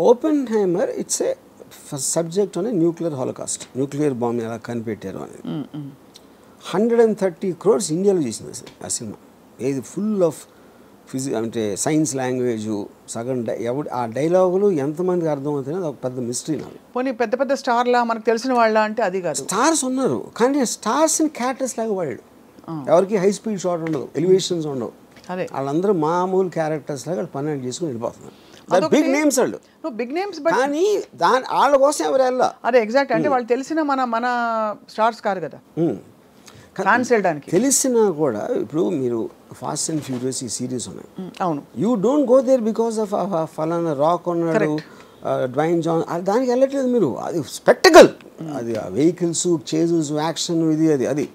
Oppenheimer it's a subject on nuclear Holocaust, nuclear bomb ఎలా కనిపెట్టారు అనేది. 130 crores ఇండియాలో చేసింది ఆ సినిమా. ఏది ఫుల్ ఆఫ్ అంటే సైన్స్ లాంగ్వేజ్, సగం ఆ డైలాగులు ఎంతమందికి అర్థమవుతాయో అది ఒక పెద్ద మిస్టరీ నాకు. పోనీ పెద్ద పెద్ద స్టార్లా మనకు తెలిసిన వాళ్ళ అంటే అది కాదు. స్టార్స్ ఉన్నారు కానీ స్టార్స్ని క్యారెక్టర్స్ లాగా వాడాడు. ఎవరికి హై స్పీడ్ షాట్ ఉండదు, ఎలివేషన్స్ ఉండవు, వాళ్ళందరూ మామూలు క్యారెక్టర్స్ లాగా పని చేసుకుని వెళ్ళిపోతున్నారు. బిగ్ నేమ్స్ వాళ్ళు, బిగ్ నేమ్స్, కానీ వాళ్ళ కోసం ఎవరు వెళ్ళా. అదే ఎగ్జాక్ట్, అంటే వాళ్ళు తెలిసిన మన స్టార్స్ కాదు కదా ఫ్యాన్స్ వెళ్ళడానికి. తెలిసినా కూడా ఇప్పుడు మీరు ఫాస్ట్ అండ్ ఫ్యూరియస్ ఈ సిరీస్ ఉన్నాయి, అవును, you don't go there because of ఫలానా రాక్ ఉన్నాడు, డ్వైన్ జాన్, దానికి వెళ్ళట్లేదు మీరు. అది స్పెక్టకల్, అది వెహికల్స్, చేజెస్, యాక్షన్, ఇది అది.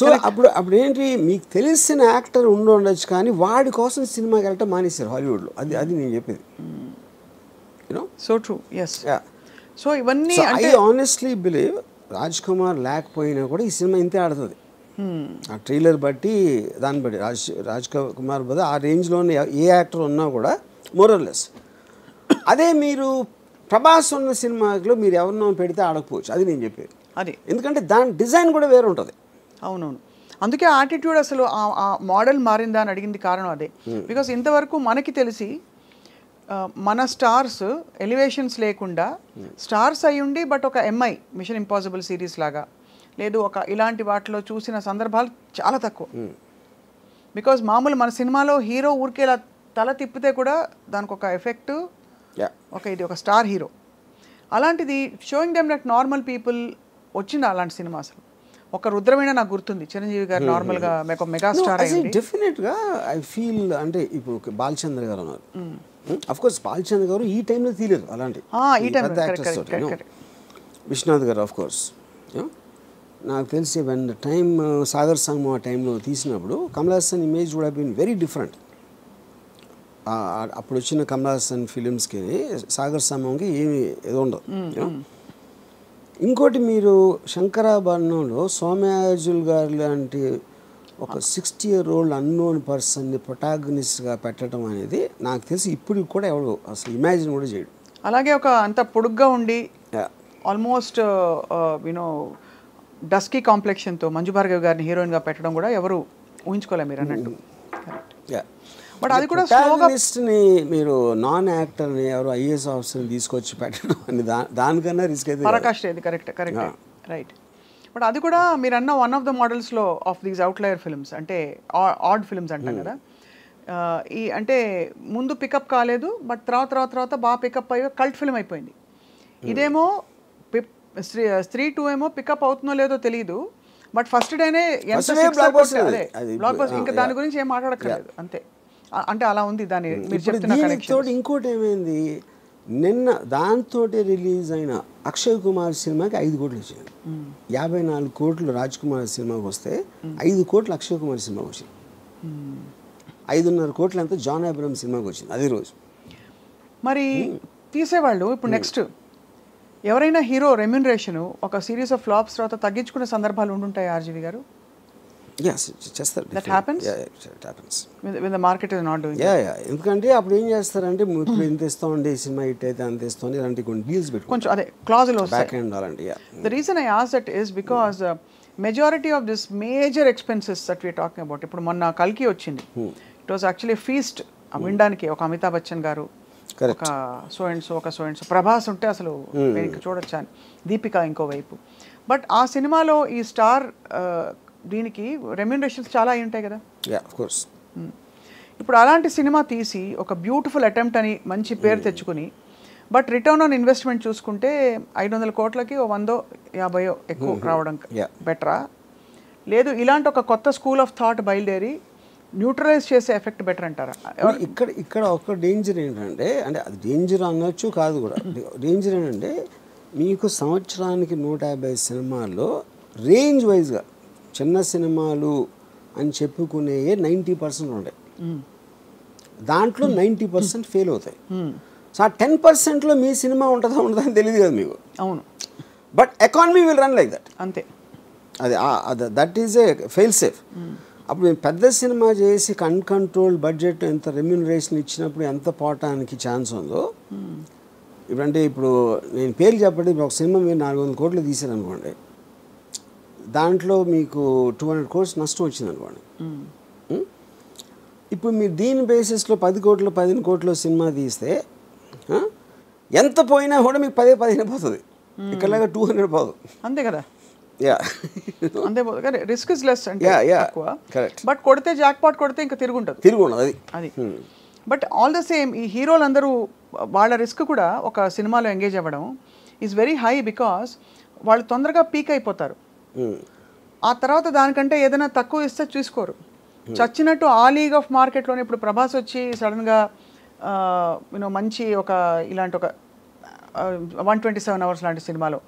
సో అప్పుడు ఏంటి, మీకు తెలిసిన యాక్టర్ ఉండొచ్చు కానీ వాడి కోసం సినిమాకి వెళ్ళటం మానేశారు హాలీవుడ్లో. అది నేను చెప్పేది. You know, so true, yes. So ఇవన్నీ I honestly believe Raj Kumar లేకపోయినా కూడా ఈ సినిమా ఇంతే ఆడుతుంది. ఆ ట్రైలర్ బట్టి దాన్ని బట్టి రాజ్ కుమార్ బదులు ఆ రేంజ్లోనే ఏ యాక్టర్ ఉన్నా కూడా మోరల్లెస్. అదే మీరు ప్రభాస్ ఉన్న సినిమాలో మీరు ఎవరినో పెడితే ఆడకపోవచ్చు, అది నేను చెప్పేది. అది ఎందుకంటే దాని డిజైన్ కూడా వేరే ఉంటుంది. అవునవును, అందుకే ఆటిట్యూడ్ అసలు ఆ మోడల్ మారిందా అని అడిగింది కారణం అదే. బికాస్ ఇంతవరకు మనకి తెలిసి మన స్టార్స్ ఎలివేషన్స్ లేకుండా స్టార్స్ అయి ఉండి బట్ ఒక ఎంఐ మిషన్ ఇంపాసిబుల్ సిరీస్ లాగా లేదు ఒక ఇలాంటి వాటిలో చూసిన సందర్భాలు చాలా తక్కువ. బికాజ్ మామూలు మన సినిమాలో హీరో ఊరికేలా తల తిప్పితే కూడా దానికి ఒక ఎఫెక్ట్, ఇది ఒక స్టార్ హీరో. అలాంటిది showing them that normal people వచ్చింది అలాంటి సినిమా. అసలు ఒక రుద్రమైన నాకు గుర్తుంది, చిరంజీవి గారు నార్మల్గా మెగా స్టార్ అయింది. డెఫినెట్గా ఐ ఫీల్ అంటే ఇప్పుడు బాలచంద్ర గారు ఉన్నారు, అఫ్ కోర్స్ బాలచంద్ర గారు ఈ టైంలో తీయలేదు అలాంటి పెద్ద యాక్టర్స్ తోటి. విశ్వనాథ్ గారు ఆఫ్ కోర్స్. నాకు తెలిసి వెన్ టైమ్ సాగర్ సంగమం ఆ టైంలో తీసినప్పుడు Kamal Haasan image would have been very different. అప్పుడు వచ్చిన కమల్ హాసన్ ఫిలిమ్స్కి సాగర్ సంగమంకి ఏమి ఏదో ఉండదు. ఇంకోటి మీరు శంకరాభరణంలో సోమయాజుల్ గారు లాంటి ఒక 60-year-old అన్నోన్ పర్సన్ని ప్రొటాగనిస్ట్గా పెట్టడం అనేది నాకు తెలిసి ఇప్పుడు కూడా ఎవరు అసలు ఇమాజిన్ కూడా చేయడు. అలాగే ఒక అంత పొడుగ్గా ఉండి ఆల్మోస్ట్ యూనో డస్కీ కాంప్లెక్షన్తో మంజు భార్గవ్ గారిని హీరోయిన్గా పెట్టడం కూడా ఎవరు ఊహించుకోలేరు మీరు అన్నట్టు. బట్ అది కూడా ప్రొటాగనిస్ట్ని మీరు నాన్ యాక్టర్ని ఎవరు ఐఏఎస్ ఆఫీసర్ని తీసుకొచ్చి పెట్టడం అని దానికన్నా రిస్క్ అయితే పరాకాష్ట. ఇది కరెక్ట్ రైట్. బట్ అది కూడా మీరు అన్న వన్ ఆఫ్ ద మోడల్స్లో ఆఫ్ దీస్ అవుట్లయర్ ఫిల్మ్స్, అంటే ఆడ్ ఫిల్మ్స్ అంటాం కదా. ఈ అంటే ముందు పికప్ కాలేదు బట్ తర్వాత బాగా పికప్ అయ్యి కల్ట్ ఫిల్మ్ అయిపోయింది. ఇదేమో స్త్రీ 2 ఏమో పికప్ అవుతుందో లేదో తెలియదు బట్ ఫస్ట్ డేనే బ్లాక్ బస్టర్, ఇంకా దాని గురించి ఏం మాట్లాడక్కర్లేదు అంతే. అంటే అలా ఉంది దాని మీరు చెప్తున్న కనెక్షన్. ఇంకోటి ఏమైంది, నిన్న దాంతో రిలీజ్ అయిన అక్షయ్ కుమార్ సినిమాకి 5 కోట్లు వచ్చింది. 54 కోట్లు రాజ్ కుమార్ సినిమాకి వస్తే 5 కోట్లు అక్షయ్ కుమార్ సినిమాకి వచ్చింది. 5.5 కోట్లు అంతా జాన్ అబ్రహం సినిమాకి వచ్చింది అదే రోజు. మరి తీసేవాళ్ళు ఇప్పుడు నెక్స్ట్ ఎవరైనా హీరో రెమ్యూనరేషన్ ఒక సిరీస్ ఆఫ్ ఫ్లాప్స్ తర్వాత తగ్గించుకునే సందర్భాలు ఉండుంటాయి ఆర్జీవి గారు? చేస్తారు. That happens? Yeah, it happens. When the market is not doing that. ఎందుకంటే అప్పుడు ఏం చేస్తారంటే ఇప్పుడు ఇంత ఇస్తామండి సినిమా హిట్ అయితే అంత ఇస్తామని ఇలాంటి కొన్ని డీల్స్ పెట్టుకుంటారు, కొంచెం అదే క్లాజులు వస్తాయి. బ్యాక్ ఎండ్ అలాంటి. The reason I asked that is because majority of this major expenses that we are talking about, ఇప్పుడు మొన్న కల్కి వచ్చింది, it was actually a feast. వినడానికి ఒక అమితాబ్ బచ్చన్ గారు, ఒక సో అండ్ సో ప్రభాస్ ఉంటే అసలు చూడొచ్చా అని, దీపిక ఇంకోవైపు. బట్ ఆ సినిమాలో ఈ స్టార్ దీనికి రెమ్యూనరేషన్స్ చాలా అయి ఉంటాయి కదా. ఇప్పుడు అలాంటి సినిమా తీసి ఒక బ్యూటిఫుల్ అటెంప్ట్ అని మంచి పేరు తెచ్చుకుని బట్ రిటర్న్ ఆన్ ఇన్వెస్ట్మెంట్ చూసుకుంటే 500 కోట్లకి 100-50 ఎక్కువ రావడం బెటరా, లేదు ఇలాంటి ఒక కొత్త స్కూల్ ఆఫ్ థాట్ బయలుదేరి న్యూట్రలైజ్ చేసే ఎఫెక్ట్ బెటర్ అంటారా? ఇక్కడ ఒక డేంజర్ ఏంటంటే, అంటే అది డేంజర్ అనొచ్చు కాదు కూడా, డేంజర్ ఏంటంటే మీకు సంవత్సరానికి 150 సినిమాల్లో రేంజ్ వైజ్గా చిన్న సినిమాలు అని చెప్పుకునే 90% ఉంటాయి, దాంట్లో 90% ఫెయిల్ అవుతాయి. సో ఆ 10%లో మీ సినిమా ఉంటుందా అని తెలియదు కదా మీకు. అవును, but economy will run like that. అంతే, అది that is a fail safe. అప్పుడు మేము పెద్ద సినిమా చేసి అన్కంట్రోల్డ్ బడ్జెట్ ఎంత రెమ్యూనరేషన్ ఇచ్చినప్పుడు ఎంత పోవటానికి ఛాన్స్ ఉందో ఇప్పుడంటే ఇప్పుడు నేను పేరు చెప్పండి, ఇప్పుడు ఒక సినిమా మీరు 400 కోట్లు తీసారనుకోండి, దాంట్లో మీకు 200 crores నష్టం వచ్చిందనుకోండి. ఇప్పుడు మీరు దీని బేసిస్లో 10 కోట్లు 15 కోట్ల సినిమా తీస్తే ఎంత పోయినా కూడా మీకు 10-15 పోతుంది, ఇక్కడలాగా 200 పోదు. అంతే కదా. యా అంతే పోదు, రిస్క్ ఇస్ లెస్ అంటే ఎక్కువ. కరెక్ట్. బట్ కొడితే జాక్ పాట్ కొడితే ఇంకా తిరుగుంటుంది అది. బట్ ఆల్ ద సేమ్ ఈ హీరోలందరూ వాళ్ళ రిస్క్ కూడా ఒక సినిమాలో ఎంగేజ్ అవ్వడం ఈజ్ వెరీ హై, బికాస్ వాళ్ళు తొందరగా పీక్ అయిపోతారు. ఆ తర్వాత దానికంటే ఏదైనా తక్కువ ఇస్తే చూసుకోరు. చచ్చినట్టు ఆ లీగ్ ఆఫ్ మార్కెట్లోనే ఇప్పుడు ప్రభాస్ వచ్చి సడన్గా మంచి ఒక ఇలాంటి ఒక 127 hours లాంటి సినిమాలో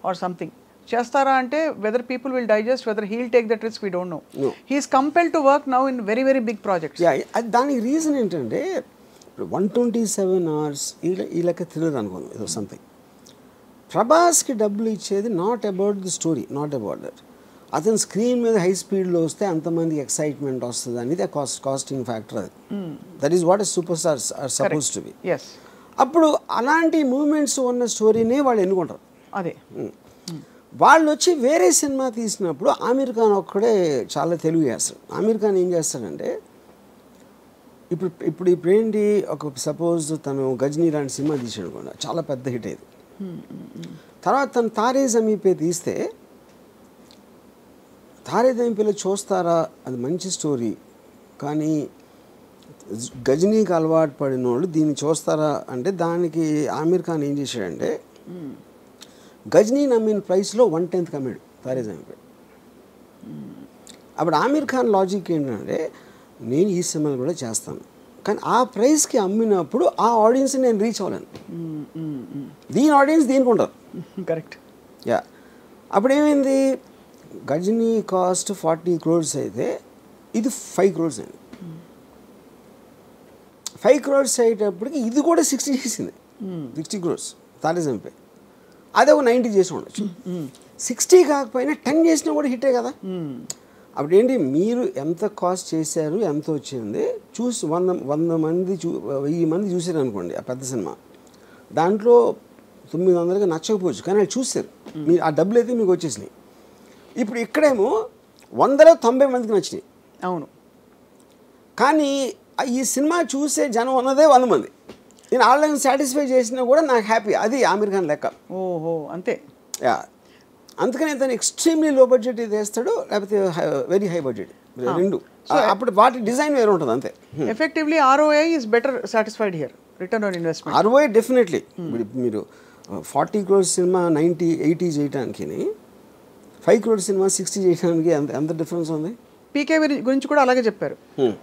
ఆర్ సంథింగ్ చేస్తారా అంటే whether people will digest, whether he'll take that risk we don't know. He's compelled to work now in very very big projects. దానికి రీజన్ ఏంటంటే 127 hours ఈ లెక్క థ్రిల్లర్ అనుకుందాం ఏదో సంథింగ్. ప్రభాస్కి డబ్బులు ఇచ్చేది not about the story, not about that. అతను స్క్రీన్ మీద హై స్పీడ్లో వస్తే అంతమంది ఎక్సైట్మెంట్ వస్తుంది అనేది కాస్టింగ్ ఫ్యాక్టర్. అది that is what super stars are suppose to be. అప్పుడు అలాంటి మూమెంట్స్ ఉన్న స్టోరీనే వాళ్ళు ఎన్నుకుంటారు. అదే వాళ్ళు వచ్చి వేరే సినిమా తీసినప్పుడు ఆమీర్ ఖాన్ ఒక్కడే చాలా తెలుగు చేస్తాడు. ఆమీర్ ఖాన్ ఏం చేస్తాడంటే ఇప్పుడు ఏంటి, ఒక సపోజ్ తను గజనీ లాంటి సినిమా తీసాడు కూడా, చాలా పెద్ద హిట్ అయ్యేది. తర్వాత తను తారే జమీన్ పే తీస్తే తారే జమీన్ పేలో చూస్తారా, అది మంచి స్టోరీ, కానీ గజనీకి అలవాటు పడిన వాళ్ళు దీన్ని చూస్తారా అంటే దానికి ఆమీర్ ఖాన్ ఏం చేశాడంటే గజనీ నమ్మిన ప్రైస్లో 1/10 కమ్మాడు తారే జమీన్ పే. అప్పుడు ఆమీర్ ఖాన్ లాజిక్ ఏంటంటే నేను ఈ సినిమాలు కూడా చేస్తాను, కానీ ఆ ప్రైస్కి అమ్మినప్పుడు ఆ ఆడియన్స్ని నేను రీచ్ అవ్వలేను, దీని ఆడియన్స్ దీనికి ఉంటారు. కరెక్ట్. అప్పుడు ఏమైంది, గజనీ కాస్ట్ 40 crores అయితే ఇది 5 crores అయింది. 5 crores అయ్యేటప్పటికి ఇది కూడా 60 చేసింది, 60 crores తారే జమీన్ పే. అదే ఒక 90 చేసి ఉండొచ్చు. 60 కాకపోయినా 10 చేసినా కూడా హిట్టే కదా. అప్పుడు ఏంటి, మీరు ఎంత కాస్ట్ చేశారు, ఎంత వచ్చింది చూసి 100 మంది 1000 మంది చూసారు అనుకోండి ఆ పెద్ద సినిమా, దాంట్లో 900కి నచ్చకపోవచ్చు, కానీ వాళ్ళు చూసారు, మీరు ఆ డబ్బులు అయితే మీకు వచ్చేసినాయి. ఇప్పుడు ఇక్కడేమో 100లో 90 మందికి నచ్చినాయి. అవును. కానీ ఈ సినిమా చూసే జనం ఉన్నదే 100 మంది. నేను ఆన్లైన్ సాటిస్ఫై చేసినా కూడా నాకు హ్యాపీ. అది ఆమీర్ ఖాన్ లెక్క. ఓహో, అంతే. అందుకని తను ఎక్స్ట్రీమ్లీ లో బడ్జెట్ ఇది వేస్తాడు, లేకపోతే వెరీ హై బడ్జెట్, రెండు. అప్పుడు వాటి డిజైన్ వేరే ఉంటుంది అంతే. Effectively ROI is better satisfied here, return on investment. ROI definitely. మీరు 40 crores సినిమా 90-80 చేయడానికి, 5 crores సినిమా 60 చేయడానికి ఎంత డిఫరెన్స్ ఉంది. పీకే గురించి కూడా అలాగే చెప్పారు.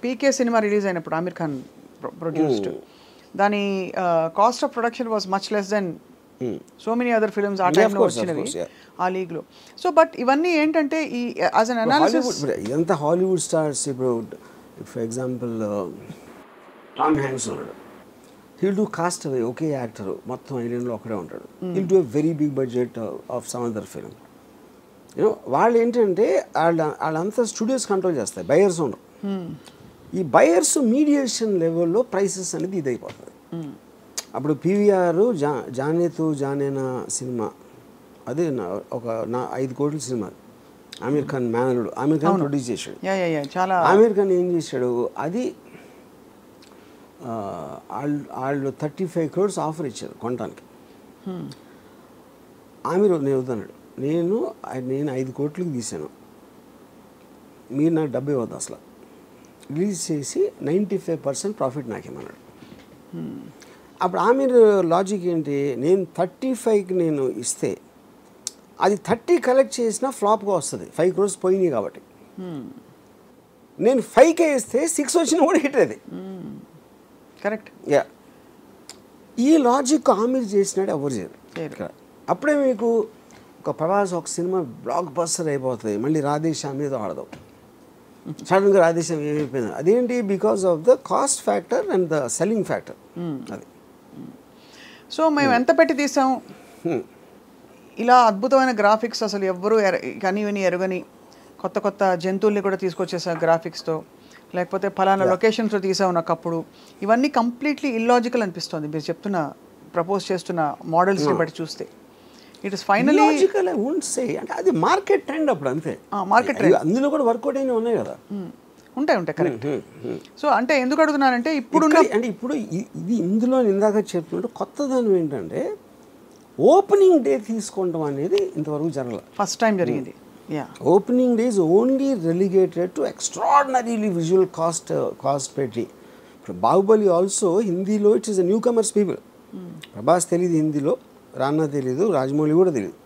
పీకే సినిమా రిలీజ్ అయినప్పుడు ఆమీర్ ఖాన్ ప్రొడ్యూస్డ్, దాని cost of production was much less than so many other films ఆ టైంలో వచ్చినవి ఆ లీగ్లో. సో బట్ ఇవన్నీ ఏంటంటే ఈ యాజ్ అన్ అనాలిసిస్ ఇదంతా హాలీవుడ్ స్టార్స్. ఇప్పుడు ఫర్ ఎగ్జాంపుల్ టామ్ హ్యాంక్స్ ఉన్నాడు, హీల్ డూ కాస్ట్ అవే, ఒకే యాక్టర్ మొత్తం ఐలాండ్లో ఒకడే ఉంటాడు, he'll do a very big budget of some other film. వాళ్ళు ఏంటంటే వాళ్ళంతా స్టూడియోస్ కంట్రోల్ చేస్తాయి, బయర్స్ ఉండరు. ఈ బయర్స్ మీడియేషన్ లెవెల్లో ప్రైసెస్ అనేది ఇది అయిపోతుంది. అప్పుడు PVR జానేతు జానేనా సినిమా, అదే ఒక 5 కోట్ల సినిమా, ఆమీర్ ఖాన్ మేనలుడు, ఆమీర్ ఖాన్ ప్రొడ్యూస్ చేశాడు. ఆమీర్ ఖాన్ ఏం చేశాడు, అది వాళ్ళు 35 crores ఆఫర్ ఇచ్చారు కొనడానికి. ఆమీర్ నేను వద్దన్నాడు, నేను 5 కోట్లకి తీశాను, మీరు నాకు 70 ఇవ్వద్దు అసలు, రిలీజ్ చేసి 95% ప్రాఫిట్ నాకేమన్నాడు. అప్పుడు ఆమీర్ లాజిక్ ఏంటి, నేను 35కి నేను ఇస్తే అది 30 కలెక్ట్ చేసినా ఫ్లాప్గా వస్తుంది, 5 crores పోయినాయి కాబట్టి. నేను 5K ఇస్తే 6 వచ్చినా కూడా హిట్ అది. కరెక్ట్. ఈ లాజిక్ ఆమీర్ చేసినాడు, ఎవరు చేయరు. అప్పుడే మీకు ఒక ప్రభాస్ ఒక సినిమా బ్లాక్ బస్టర్ అయిపోతుంది, మళ్ళీ రాధేశ్యామ్ మీద ఆడదాం, సడన్గా రాధేశ్యామ్ ఏమైపోయింది, అదేంటి, because of the cost factor and the selling factor. అది. సో మేము ఎంత పెట్టి తీసాం, ఇలా అద్భుతమైన గ్రాఫిక్స్, అసలు ఎవ్వరూ కనివిని ఎరుగని కొత్త కొత్త జంతువుల్ని కూడా తీసుకొచ్చేసారు గ్రాఫిక్స్తో, లేకపోతే ఫలానా లొకేషన్స్లో తీసాం ఒకప్పుడు. ఇవన్నీ కంప్లీట్లీ ఇల్లాజికల్ అనిపిస్తుంది మీరు చెప్తున్న ప్రపోజ్ చేస్తున్న మోడల్స్ని బట్టి చూస్తే. It is finally logical I won't say, అంటే అది మార్కెట్ ట్రెండ్ అప్పుడు అంతే. మార్కెట్ ట్రెండ్ అందులో కూడా వర్కౌట్ అయినా ఉన్నాయి కదా. ఉంటాయి కరెక్ట్. సో అంటే ఎందుకు అడుగుతున్నానంటే ఇప్పుడు అంటే ఇప్పుడు ఇది ఇందులో ఇందాక చెప్పినట్టు కొత్త దాని ఏంటంటే ఓపెనింగ్ డే తీసుకోవడం అనేది ఇంతవరకు జరగలేదు. ఫస్ట్ టైం జరిగింది. Opening day is only relegated to extraordinarily visual cast పెట్టి. ఇప్పుడు బాహుబలి ఆల్సో హిందీలో it's is newcomers people. Prabhas తెలియదు హిందీలో, రానా తెలియదు, రాజమౌళి కూడా తెలియదు,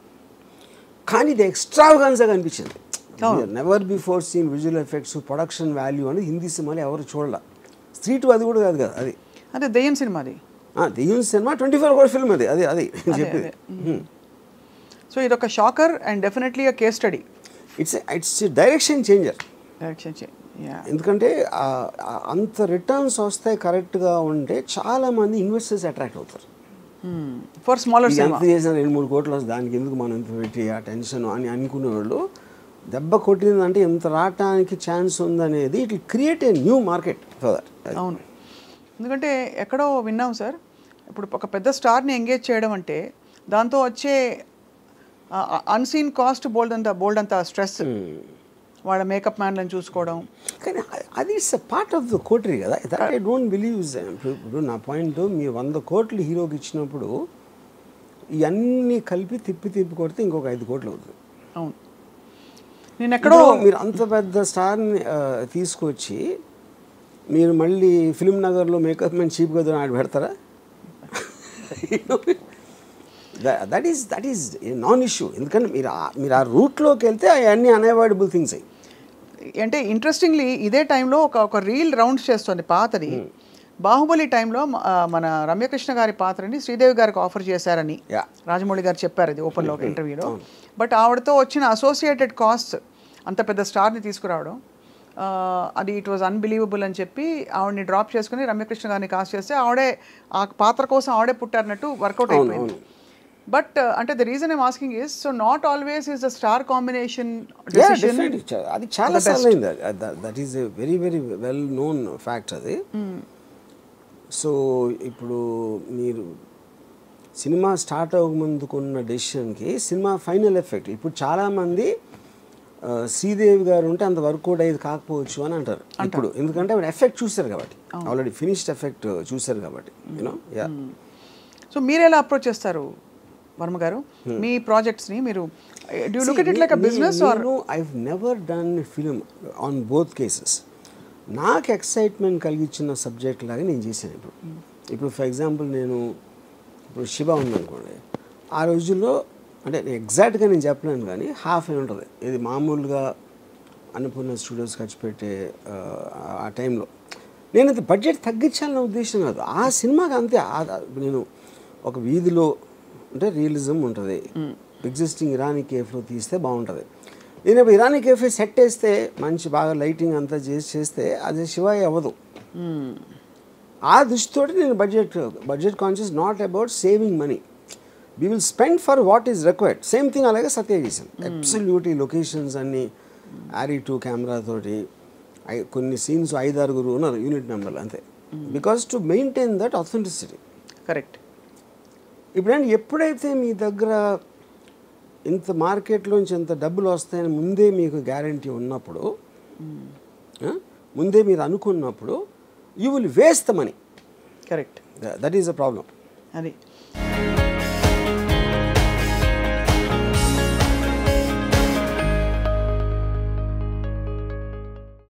కానీ ఇది ఎక్స్ట్రావగాన్స్గా కనిపించింది. Never before seen visual effects, production value అనేది హిందీ సినిమాలు ఎవరు చూడాల. స్ట్రీట్ అది కూడా కాదు కదా, అది అదే దెయ్యం సినిమాది. దెయ్యం సినిమా 24 hour ఫిల్మ్ అది అది అది చెప్పేది. సో ఇది ఒక shocker and definitely a case study. It's direction changer. ఎందుకంటే అంత రిటర్న్స్ వస్తాయి కరెక్ట్గా ఉంటే చాలామంది ఇన్వెస్టర్స్ అట్రాక్ట్ అవుతారు. ఫర్ స్మాలర్ ఎంత చేసిన 2-3 కోట్లు వస్తుంది, దానికి ఎందుకు మనం ఎంత పెట్టి ఆ టెన్షన్ అని అనుకునే వాళ్ళు దెబ్బ కొట్టిందంటే ఎంత రావటానికి ఛాన్స్ ఉందనేది it will create a new market for that. అవును, ఎందుకంటే ఎక్కడో విన్నాం సార్, ఇప్పుడు ఒక పెద్ద స్టార్ని ఎంగేజ్ చేయడం అంటే దాంతో వచ్చే అన్సీన్ కాస్ట్ బోల్డ్ అంత స్ట్రెస్, వాళ్ళ మేకప్ మ్యాన్లను చూసుకోవడం. కానీ అది it's part of the coterie కదా. That I don't believe. ఇప్పుడు నా పాయింట్, మీ 100 కోట్లు హీరోకి ఇచ్చినప్పుడు ఇవన్నీ కలిపి తిప్పి కొడితే ఇంకొక 5 కోట్లు అవుతుంది. అవును, నేను ఎక్కడో మీరు అంత పెద్ద స్టార్ని తీసుకొచ్చి మీరు మళ్ళీ ఫిల్మ్ నగర్లో మేకప్ మ్యాన్ చీప్గా ఆడ పెడతారా? That is non issue. ఎందుకంటే మీరు ఆ రూట్లోకి వెళ్తే అవన్నీ అన్అవాయిడబుల్ థింగ్స్ అయ్యి. అంటే ఇంట్రెస్టింగ్లీ ఇదే టైంలో ఒక రీల్ రౌండ్స్ చేస్తుంది పాతది. బాహుబలి టైంలో మన రమ్యకృష్ణ గారి పాత్రని శ్రీదేవి గారికి ఆఫర్ చేశారని రాజమౌళి గారు చెప్పారు ఇది ఓపెన్లో ఒక ఇంటర్వ్యూలో. బట్ ఆవిడతో వచ్చిన అసోసియేటెడ్ కాస్ట్ అంత పెద్ద స్టార్ని తీసుకురావడం, అది ఇట్ వాజ్ అన్బిలీవబుల్ అని చెప్పి ఆవిడని డ్రాప్ చేసుకుని రమ్యకృష్ణ గారిని కాస్ట్ చేస్తే ఆవిడే ఆ పాత్ర కోసం ఆవిడే పుట్టారన్నట్టు వర్కౌట్ అయిపోయింది. బట్ అంటే the reason I'm asking is, so not always is the star combination decision. అది చాలా సార్లు అయింది. That is a very very well known fact అది. సో ఇప్పుడు మీరు సినిమా స్టార్ట్ అవ్వకముందుకున్న డెసిషన్కి సినిమా ఫైనల్ ఎఫెక్ట్, ఇప్పుడు చాలామంది శ్రీదేవి గారు ఉంటే అంత వర్కౌట్ అయ్యేది కాకపోవచ్చు అని అంటారు ఇప్పుడు. ఎందుకంటే ఆవిడ ఎఫెక్ట్ చూశారు కాబట్టి, ఆల్రెడీ ఫినిష్డ్ ఎఫెక్ట్ చూశారు కాబట్టి, యూనో. సో మీరు ఎలా అప్రోచ్ చేస్తారు వర్మ గారు మీ ప్రాజెక్ట్స్ని? మీరు do you look at it like a business are? I have never done film on both cases. నాకు ఎక్సైట్మెంట్ కలిగించిన సబ్జెక్ట్ లాగా నేను చేశాను. ఇప్పుడు ఫర్ ఎగ్జాంపుల్ నేను ఇప్పుడు శివ ఉందనుకోండి, ఆ రోజుల్లో అంటే ఎగ్జాక్ట్గా నేను చెప్పలేను కానీ హాఫ్ ఏ ఉంటుంది. ఇది మామూలుగా అన్నపూర్ణ స్టూడియోస్ ఖర్చు పెట్టే ఆ టైంలో నేను అది బడ్జెట్ తగ్గించాలన్న ఉద్దేశం కాదు. ఆ సినిమాకి అంతే. నేను ఒక వీధిలో అంటే రియలిజం ఉంటుంది, ఎగ్జిస్టింగ్ ఇరానీ కేఫ్లో తీస్తే బాగుంటుంది. నేను ఇప్పుడు ఇరానీ కేఫే సెట్ వేస్తే మంచి బాగా లైటింగ్ అంతా చేస్తే అది శివాయి అవ్వదు. ఆ దృష్టితోటి నేను budget conscious, not about saving money. We will spend for what is required. Same thing అలాగే సత్య చేశాను. అబ్సల్యూట్లీ లొకేషన్స్ అన్నీ RE2 కెమెరాతోటి, కొన్ని సీన్స్ 5-6 ఉన్నారు యూనిట్ నెంబర్లు అంతే. Because to maintain that authenticity. Correct. ఇప్పుడంటే ఎప్పుడైతే మీ దగ్గర ఇంత మార్కెట్లోంచి ఎంత డబ్బులు వస్తాయని ముందే మీకు గ్యారంటీ ఉన్నప్పుడు, ముందే మీరు అనుకున్నప్పుడు, you will waste the money. Correct. That is the problem. అది